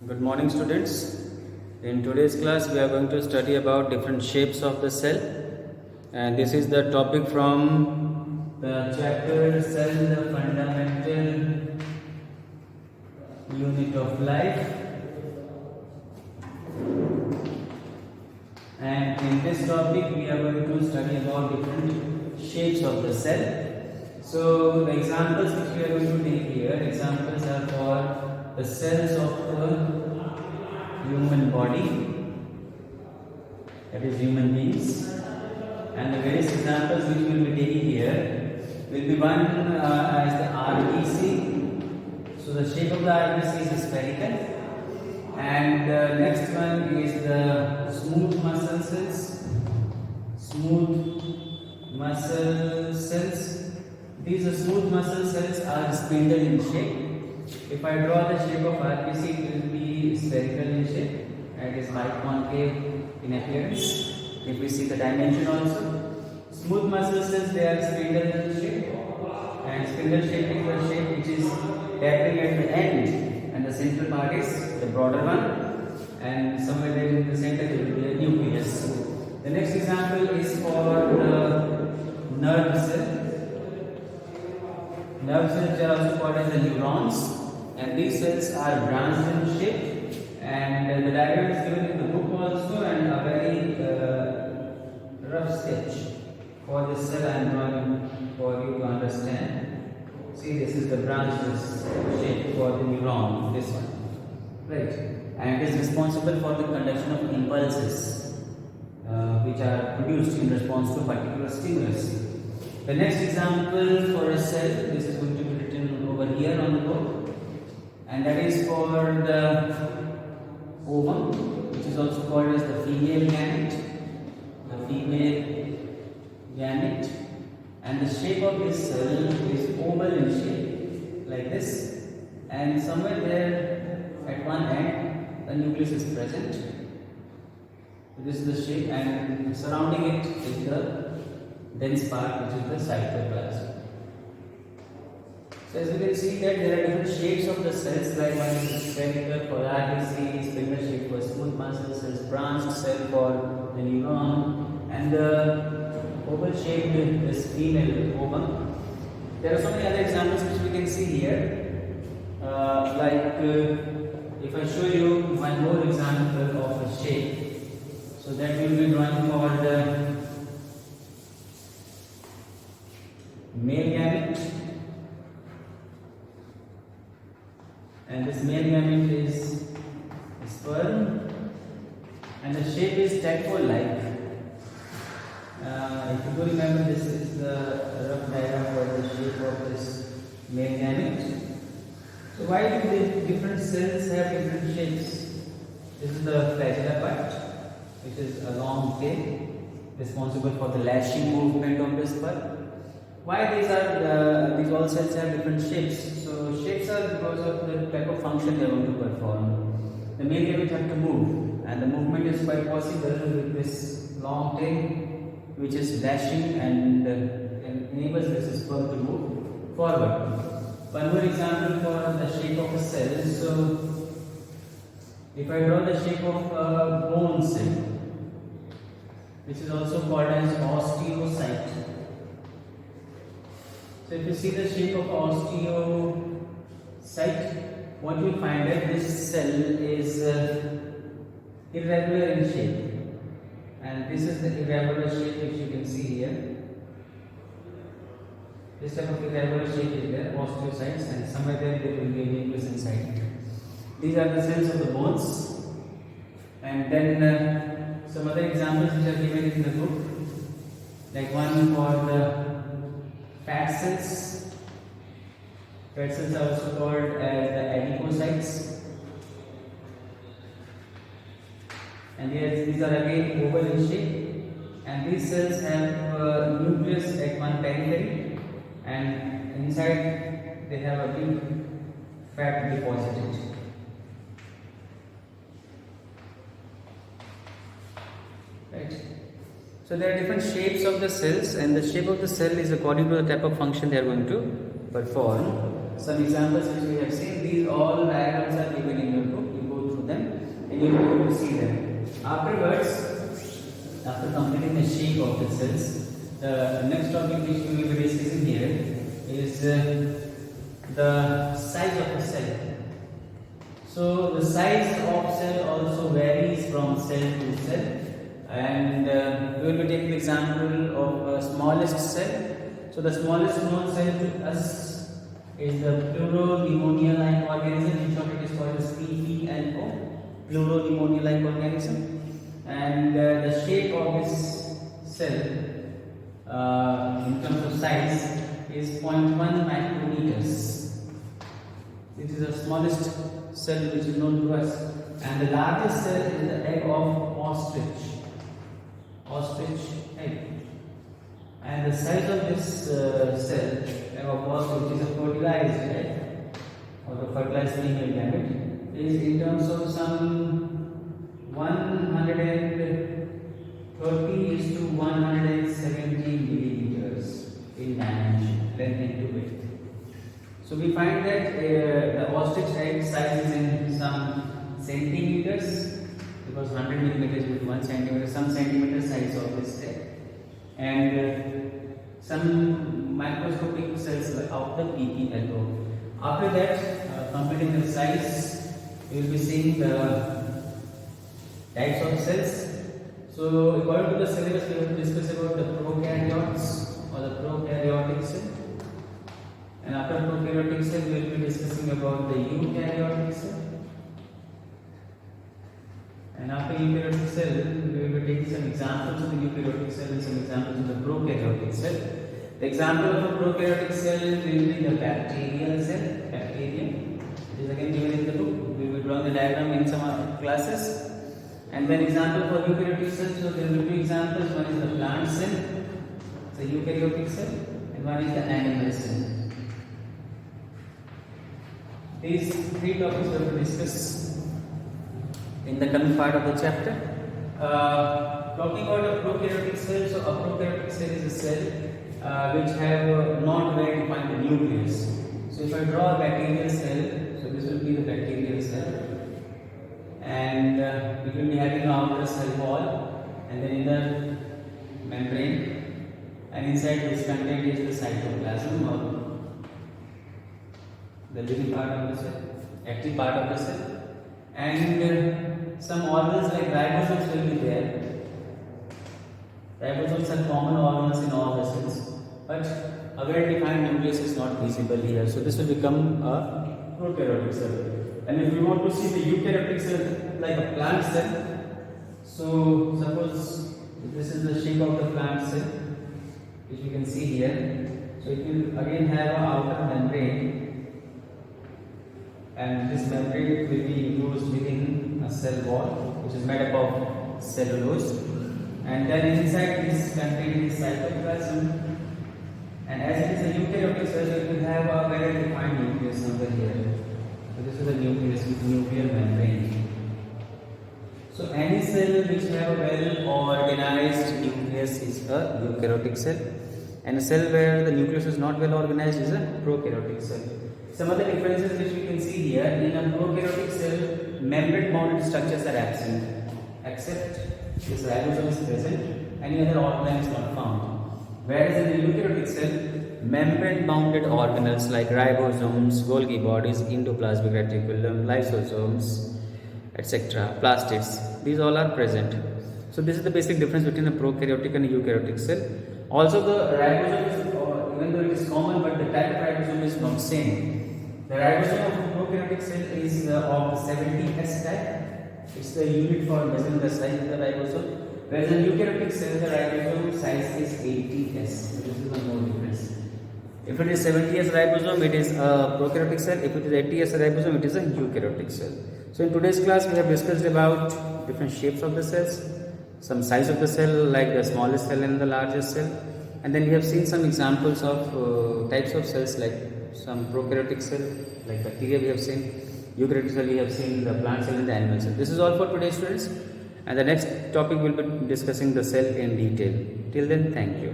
Good morning, students. In today's class, we are going to study about different shapes of the cell, and this is the topic from the chapter Cell, the Fundamental Unit of Life. And in this topic, we are going to study about different shapes of the cell. So, the examples which we are going to take here, examples are for the cells of the human body, that is human beings, and the various examples which we will be taking here will be one as the RBC. So the shape of the RBC is spherical, and the next one is the smooth muscle cells. Smooth muscle cells. These smooth muscle cells are spindle in shape. If I draw the shape of RBC, it will be spherical in shape and is biconcave in appearance. If we see the dimension also, smooth muscle cells, they are spindle in shape, and spindle shape is the shape which is tapering at the end, and the central part is the broader one, and somewhere there in the center there will be a nucleus. The next example is for the nerve cell. Nerve cells are also called as the neurons, and these cells are branched in shape, and the diagram is given in the book also, and a very rough sketch for this cell I am drawing for you to understand. See, this is the branches shape for the neuron, this one, right, and it is responsible for the conduction of impulses which are produced in response to a particular stimulus. The next example for a cell, this is going to be written over here on the board, and that is for the ovum, which is also called as the female gamete. The female gamete, and the shape of this cell is oval in shape, like this, and somewhere there at one end the nucleus is present. This is the shape, and surrounding it is the dense part, which is the cytoplasm. So as you can see that there are different shapes of the cells, like one is spherical for RBC, spindle shape for smooth muscle cells, branched cell for the neuron, and the oval shape is female ovum. There are so many other examples which we can see here. If I show you one more example of a shape, so that will be drawing for the male gamete, and this male gamete is sperm, and the shape is tadpole-like. If you do remember, this is the rough diagram for the shape of this male gamete. So why do the different cells have different shapes? This is the flagella part, which is a long tail responsible for the lashing movement of the sperm. Why these all cells have different shapes? So shapes are because of the type of function they are going to perform. The male gamete have to move, and the movement is quite possible with this long tail, which is lashing and enables this sperm to move forward. One more example for the shape of a cell. So if I draw the shape of a bone cell, which is also called as osteocyte. So if you see the shape of osteocyte, what you find that this cell is irregular in shape, and this is the irregular shape which you can see here. This type of irregular shape is there, osteocytes, and somewhere there will be a nucleus inside. These are the cells of the bones, and then some other examples which are given in the book, like one for the fat cells. Fat cells are also called as the adipocytes, and these are again oval in shape, and these cells have a nucleus at one periphery, and inside they have a big fat deposited. Right. So there are different shapes of the cells, and the shape of the cell is according to the type of function they are going to perform. Some examples which we have seen, these all diagrams are given in your book. You go through and you will be able to see them. Afterwards, after completing the shape of the cells, the next topic which we will be discussing here is the size of the cell. So the size of cell also varies from cell to cell, and we will be taking the example of smallest cell. So the smallest known cell to us is the pleuropneumonia-like organism. In short, it is called as PPNO, pleuropneumonia-like organism. And the shape of this cell in terms of size is 0.1 micrometers. This is the smallest cell which is known to us, and the largest cell is the egg of ostrich egg. And the size of this cell, egg of ostrich, which is a fertilized egg or the fertilized female gamete, is in terms of some 130 is to 170 millimeters in dimension, length into width. So we find that the ostrich egg size is in some centimeters, because 100 millimeters with 1 centimeter, some centimeter size of this egg, and some microscopic cells of the PPNO. After that, completing the size, we will be seeing the types of cells. So according to the syllabus, we will discuss about the prokaryotes or the prokaryotic cell. And after prokaryotic cell, we will be discussing about the eukaryotic cell. And after eukaryotic cell, we will be taking some examples of the eukaryotic cell and some examples of the prokaryotic cell. The example of a prokaryotic cell will be the bacterial cell, bacterium. It is again given in the book. We will draw the diagram in some other classes. And then example for eukaryotic cell. So there will be two examples. One is the plant cell, it's a eukaryotic cell, and one is the animal cell. These three topics we will discuss in the coming part of the chapter. Talking about a prokaryotic cell, so a prokaryotic cell is a cell which have not very defined nucleus. So if I draw a bacterial cell, so this will be the bacterial cell, and it will be having an outer cell wall and then inner membrane, and inside this content is the cytoplasm or the living part of the cell, active part of the cell, and some organs like ribosomes will be there. Ribosomes are common organs in all the cells, but a well defined nucleus is not visible here. So this will become a prokaryotic cell. And if we want to see the eukaryotic cell like a plant cell, so suppose this is the shape of the plant cell, which you can see here. So it will again have an outer membrane, and this membrane will be enclosed within a cell wall, which is made up of cellulose, and then inside this contains cytoplasm. And as it is a eukaryotic cell, it will have a very defined nucleus over here. So this is the nucleus with nuclear membrane. So any cell which have a well organized nucleus is a eukaryotic cell, and a cell where the nucleus is not well organized is a prokaryotic cell. Some other differences which we can see here: in a prokaryotic cell, membrane-bounded structures are absent, except this ribosome is present. Any other organ is not found. Whereas in the eukaryotic cell, membrane-bounded organelles like ribosomes, Golgi bodies, endoplasmic reticulum, lysosomes, etc., plastids, these all are present. So this is the basic difference between a prokaryotic and a eukaryotic cell. Also, the ribosome is, even though it is common, but the type of ribosome is not same. The ribosome of a prokaryotic cell is of the 70S type. It's the unit for measuring the size of the ribosome. Whereas in eukaryotic cell, the ribosome size is 80S. So this is one more difference. If it is 70S ribosome, it is a prokaryotic cell. If it is 80S ribosome, it is a eukaryotic cell. So in today's class, we have discussed about different shapes of the cells, some size of the cell like the smallest cell and the largest cell, and then we have seen some examples of types of cells like some prokaryotic cell like bacteria we have seen, eukaryotic cell we have seen, the plant cell and the animal cell. This is all for today, students, and the next topic will be discussing the cell in detail. Till then, thank you.